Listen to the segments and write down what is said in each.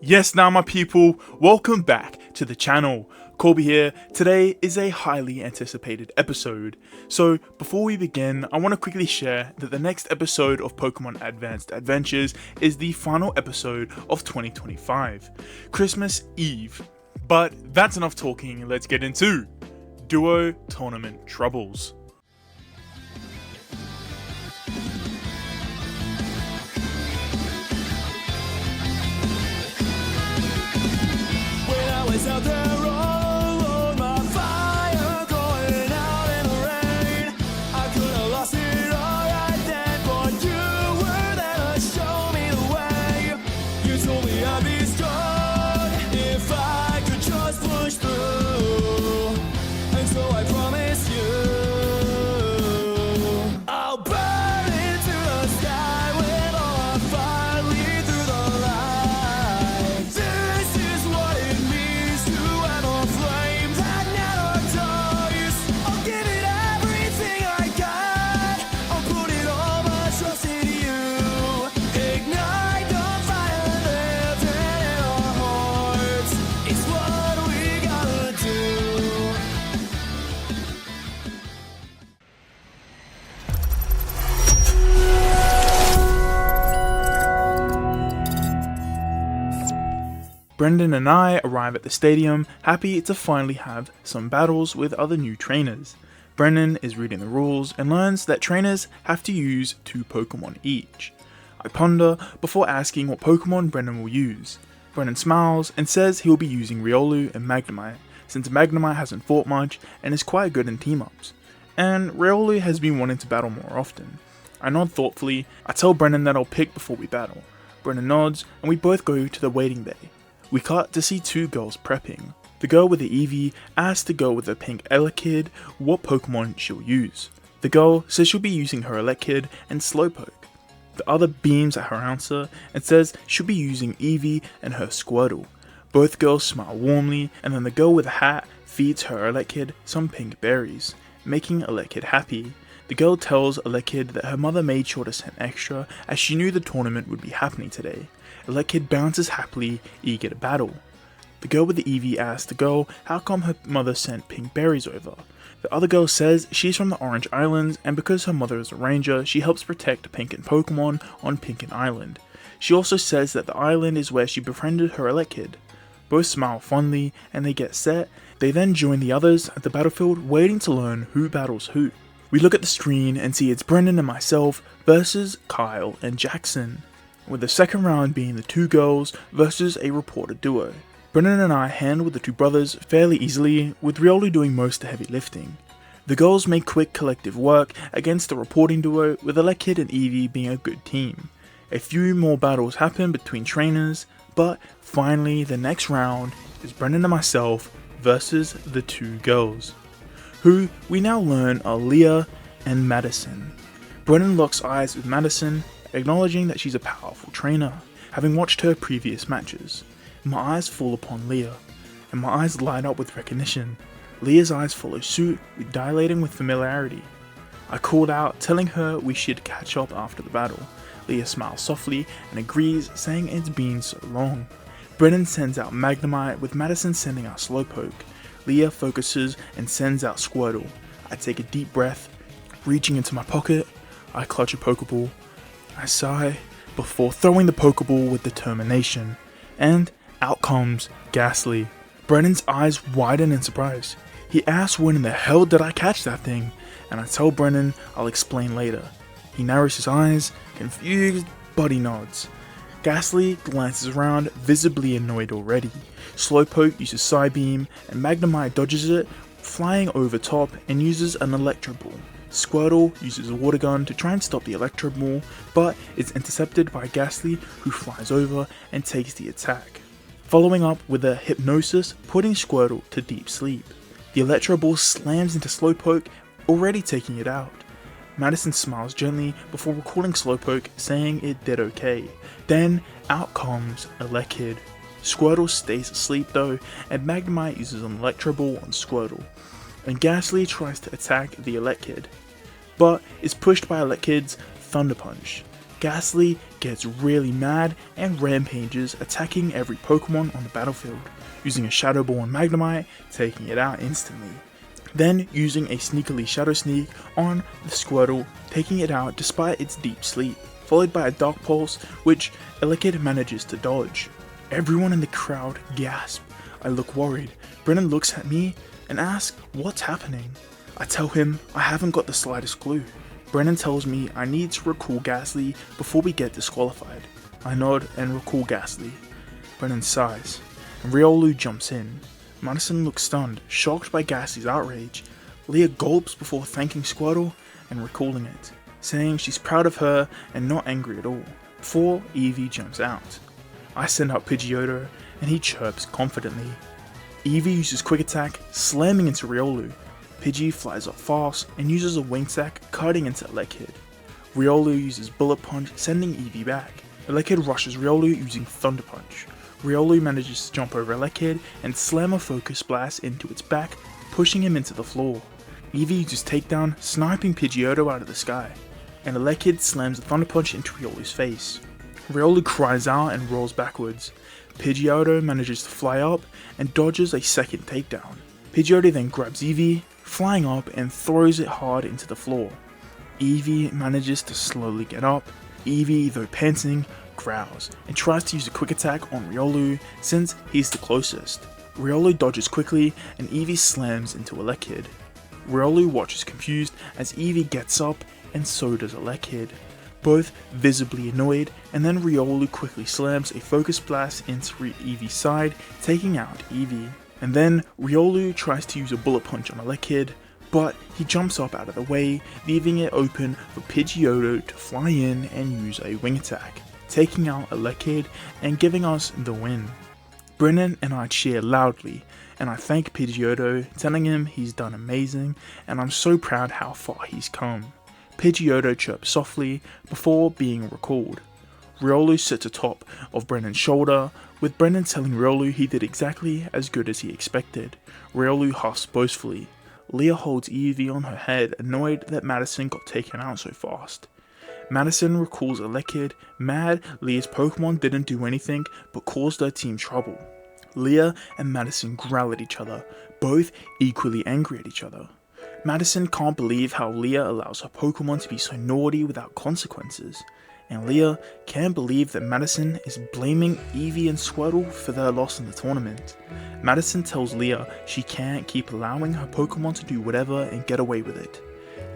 Yes, now my people, welcome back to the channel. Colby here. Today is a highly anticipated episode. So before we begin, I want to quickly share that the next episode of Pokemon Advanced Adventures is the final episode of 2025, Christmas Eve. But that's enough talking, let's get into Duo Tournament Troubles. Out there all alone, my fire going out in the rain. I could have lost it all right then, but you were there to show me the way. You told me I'd be strong if I could just push through, and so I promise you I'll burn into the sky with all my fire lead through the light. This is what it means to have a flame that never dies. I'll give it everything I got. I'll put it all my trust in you. Ignite the fire living in our hearts. It's what we gotta do. Brendan and I arrive at the stadium, happy to finally have some battles with other new trainers. Brendan is reading the rules and learns that trainers have to use 2 Pokemon each. I ponder before asking what Pokemon Brendan will use. Brendan smiles and says he will be using Riolu and Magnemite, since Magnemite hasn't fought much and is quite good in team-ups. And Riolu has been wanting to battle more often. I nod thoughtfully. I tell Brendan that I'll pick before we battle. Brendan nods and we both go to the waiting bay. We cut to see 2 girls prepping. The girl with the Eevee asks the girl with the pink Elekid what Pokemon she'll use. The girl says she'll be using her Elekid and Slowpoke. The other beams at her answer and says she'll be using Eevee and her Squirtle. Both girls smile warmly, and then the girl with the hat feeds her Elekid some pink berries, making Elekid happy. The girl tells Elekid that her mother made sure to send extra as she knew the tournament would be happening today. Elekid bounces happily, eager to battle. The girl with the Eevee asks the girl how come her mother sent pink berries over. The other girl says she's from the Orange Islands, and because her mother is a ranger, she helps protect Pinkin Pokemon on Pinkin Island. She also says that the island is where she befriended her Elekid. Both smile fondly and they get set. They then join the others at the battlefield, waiting to learn who battles who. We look at the screen and see it's Brendan and myself versus Kyle and Jackson, with the second round being the 2 girls versus a reporter duo. Brendan and I handled the 2 brothers fairly easily, with Riolu doing most of the heavy lifting. The girls made quick collective work against the reporting duo, with Elekid and Eevee being a good team. A few more battles happen between trainers, but finally the next round is Brendan and myself versus the 2 girls, who we now learn are Leah and Madison. Brendan locks eyes with Madison, acknowledging that she's a powerful trainer, having watched her previous matches. My eyes fall upon Leah, and my eyes light up with recognition. Leah's eyes follow suit, dilating with familiarity. I called out, telling her we should catch up after the battle. Leah smiles softly and agrees, saying it's been so long. Brendan sends out Magnemite, with Madison sending out Slowpoke. Leah focuses and sends out Squirtle. I take a deep breath. Reaching into my pocket, I clutch a Pokeball. I sigh before throwing the Pokeball with determination, and out comes Ghastly. Brendan's eyes widen in surprise. He asks when in the hell did I catch that thing, and I tell Brendan I'll explain later. He narrows his eyes, confused, but he nods. Ghastly glances around, visibly annoyed already. Slowpoke uses Psybeam, and Magnemite dodges it, flying over top and uses an Electro Ball. Squirtle uses a Water Gun to try and stop the Electro Ball, but is intercepted by Ghastly, who flies over and takes the attack, following up with a Hypnosis, putting Squirtle to deep sleep. The Electro Ball slams into Slowpoke, already taking it out. Madison smiles gently before recalling Slowpoke, saying it did okay. Then out comes Elekid. Squirtle stays asleep though, and Magnemite uses an Electro Ball on Squirtle, and Ghastly tries to attack the Elekid, but is pushed by Elekid's Thunder Punch. Ghastly gets really mad and rampages, attacking every Pokemon on the battlefield, using a Shadow Ball on Magnemite, taking it out instantly. Then using a sneakily Shadow Sneak on the Squirtle, taking it out despite its deep sleep, followed by a Dark Pulse which Elekid manages to dodge. Everyone in the crowd gasp. I look worried. Brennan looks at me and asks what's happening. I tell him I haven't got the slightest clue. Brennan tells me I need to recall Ghastly before we get disqualified. I nod and recall Ghastly. Brennan sighs, and Riolu jumps in. Madison looks stunned, shocked by Ghastly's outrage. Leah gulps before thanking Squirtle and recalling it, saying she's proud of her and not angry at all, before Eevee jumps out. I send out Pidgeotto, and he chirps confidently. Eevee uses Quick Attack, slamming into Riolu. Pidgey flies up fast and uses a Wing Attack, cutting into Elekid. Riolu uses Bullet Punch, sending Eevee back. Elekid rushes Riolu using Thunder Punch. Riolu manages to jump over Elekid and slam a Focus Blast into its back, pushing him into the floor. Eevee uses Takedown, sniping Pidgeotto out of the sky, and Elekid slams a Thunder Punch into Riolu's face. Riolu cries out and rolls backwards. Pidgeotto manages to fly up and dodges a second takedown. Pidgeotto then grabs Eevee, flying up and throws it hard into the floor. Eevee manages to slowly get up. Eevee, though panting, growls and tries to use a Quick Attack on Riolu since he's the closest. Riolu dodges quickly and Eevee slams into Elekid. Riolu watches confused as Eevee gets up and so does Elekid, both visibly annoyed, and then Riolu quickly slams a Focus Blast into Eevee's side, taking out Eevee. And then Riolu tries to use a Bullet Punch on Elekid, but he jumps up out of the way, leaving it open for Pidgeotto to fly in and use a Wing Attack, taking out Elekid and giving us the win. Brennan and I cheer loudly, and I thank Pidgeotto, telling him he's done amazing and I'm so proud how far he's come. Pidgeotto chirps softly before being recalled. Riolu sits atop of Brennan's shoulder, with Brennan telling Riolu he did exactly as good as he expected. Riolu huffs boastfully. Leah holds Eevee on her head, annoyed that Madison got taken out so fast. Madison recalls Elekid, mad Leah's Pokemon didn't do anything but caused their team trouble. Leah and Madison growl at each other, both equally angry at each other. Madison can't believe how Leah allows her Pokemon to be so naughty without consequences, and Leah can't believe that Madison is blaming Eevee and Squirtle for their loss in the tournament. Madison tells Leah she can't keep allowing her Pokemon to do whatever and get away with it.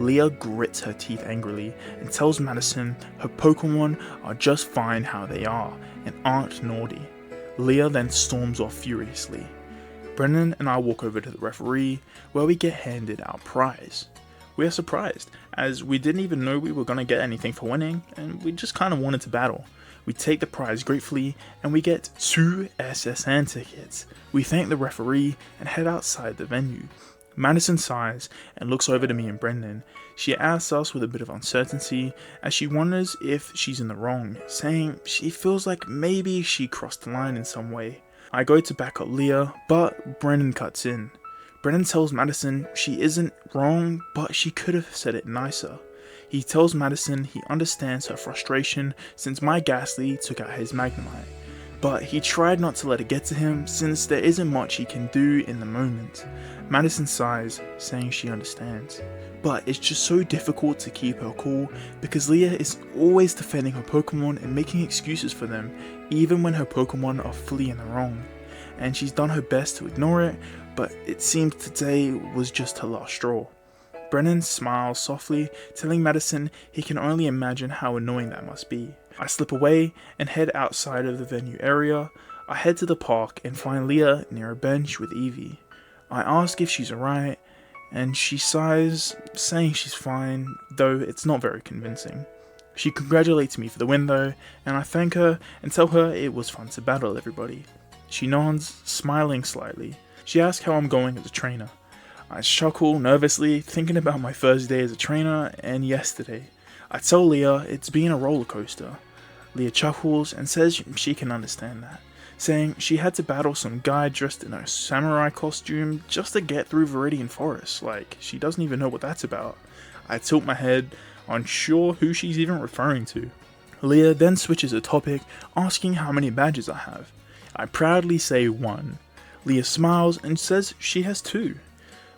Leah grits her teeth angrily and tells Madison her Pokemon are just fine how they are and aren't naughty. Leah then storms off furiously. Brennan and I walk over to the referee, where we get handed our prize. We are surprised, as we didn't even know we were going to get anything for winning, and we just kind of wanted to battle. We take the prize gratefully, and we get 2 SSN tickets. We thank the referee and head outside the venue. Madison sighs and looks over to me and Brendan. She asks us with a bit of uncertainty, as she wonders if she's in the wrong, saying she feels like maybe she crossed the line in some way. I go to back up Leah, but Brennan cuts in. Brennan tells Madison she isn't wrong, but she could have said it nicer. He tells Madison he understands her frustration since my Ghastly took out his Magnemite, but he tried not to let it get to him since there isn't much he can do in the moment. Madison sighs, saying she understands, but it's just so difficult to keep her cool because Leah is always defending her Pokemon and making excuses for them, even when her Pokemon are fully in the wrong. And she's done her best to ignore it, but it seems today was just her last straw. Brennan smiles softly, telling Madison he can only imagine how annoying that must be. I slip away and head outside of the venue area. I head to the park and find Leah near a bench with Eevee. I ask if she's alright, and she sighs, saying she's fine, though it's not very convincing. She congratulates me for the win though, and I thank her and tell her it was fun to battle everybody. She nods, smiling slightly. She asks how I'm going as a trainer. I chuckle nervously, thinking about my first day as a trainer and yesterday. I tell Leah it's been a roller coaster. Leah chuckles and says she can understand that, saying she had to battle some guy dressed in a samurai costume just to get through Viridian Forest, like she doesn't even know what that's about. I tilt my head, unsure who she's even referring to. Leah then switches the topic, asking how many badges I have. I proudly say 1. Leah smiles and says she has 2.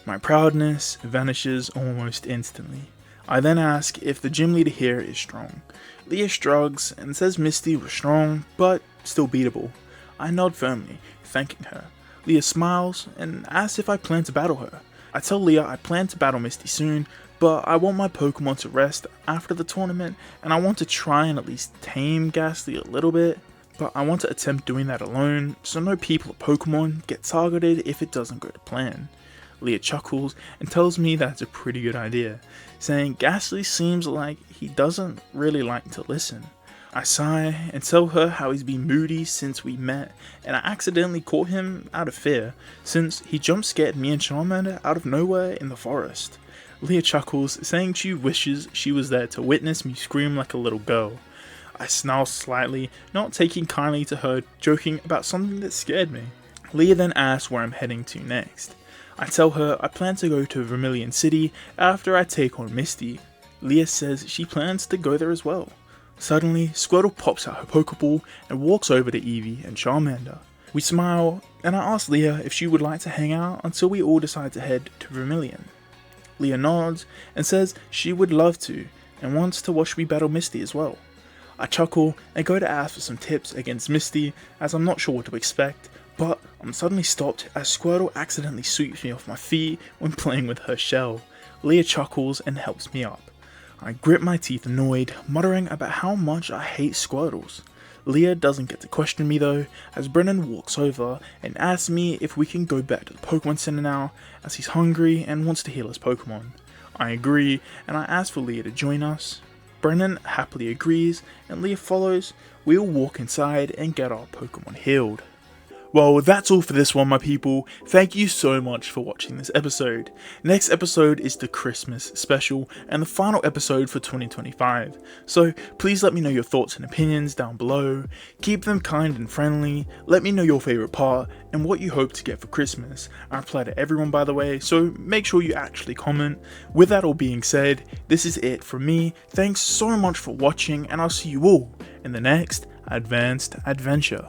My proudness vanishes almost instantly. I then ask if the gym leader here is strong. Leah shrugs and says Misty was strong, but still beatable. I nod firmly, thanking her. Leah smiles and asks if I plan to battle her. I tell Leah I plan to battle Misty soon, but I want my Pokemon to rest after the tournament, and I want to try and at least tame Ghastly a little bit, but I want to attempt doing that alone, so no people or Pokemon get targeted if it doesn't go to plan. Leah chuckles and tells me that's a pretty good idea, saying Ghastly seems like he doesn't really like to listen. I sigh and tell her how he's been moody since we met, and I accidentally caught him out of fear, since he jump scared me and Charmander out of nowhere in the forest. Leah chuckles, saying she wishes she was there to witness me scream like a little girl. I snarl slightly, not taking kindly to her joking about something that scared me. Leah then asks where I'm heading to next. I tell her I plan to go to Vermilion City after I take on Misty. Leah says she plans to go there as well. Suddenly, Squirtle pops out her Pokeball and walks over to Eevee and Charmander. We smile, and I ask Leah if she would like to hang out until we all decide to head to Vermilion. Leah nods and says she would love to, and wants to watch me battle Misty as well. I chuckle and go to ask for some tips against Misty, as I'm not sure what to expect, but I'm suddenly stopped as Squirtle accidentally sweeps me off my feet when playing with her shell. Leah chuckles and helps me up. I grip my teeth annoyed, muttering about how much I hate Squirtles. Leah doesn't get to question me though, as Brennan walks over and asks me if we can go back to the Pokemon Center now, as he's hungry and wants to heal his Pokemon. I agree, and I ask for Leah to join us. Brennan happily agrees, and Leah follows. We all walk inside and get our Pokemon healed. Well, that's all for this one, my people. Thank you so much for watching this episode. Next episode is the Christmas special and the final episode for 2025. So please let me know your thoughts and opinions down below. Keep them kind and friendly. Let me know your favorite part and what you hope to get for Christmas. I reply to everyone, by the way, so make sure you actually comment. With that all being said, this is it from me. Thanks so much for watching, and I'll see you all in the next Advanced Adventure.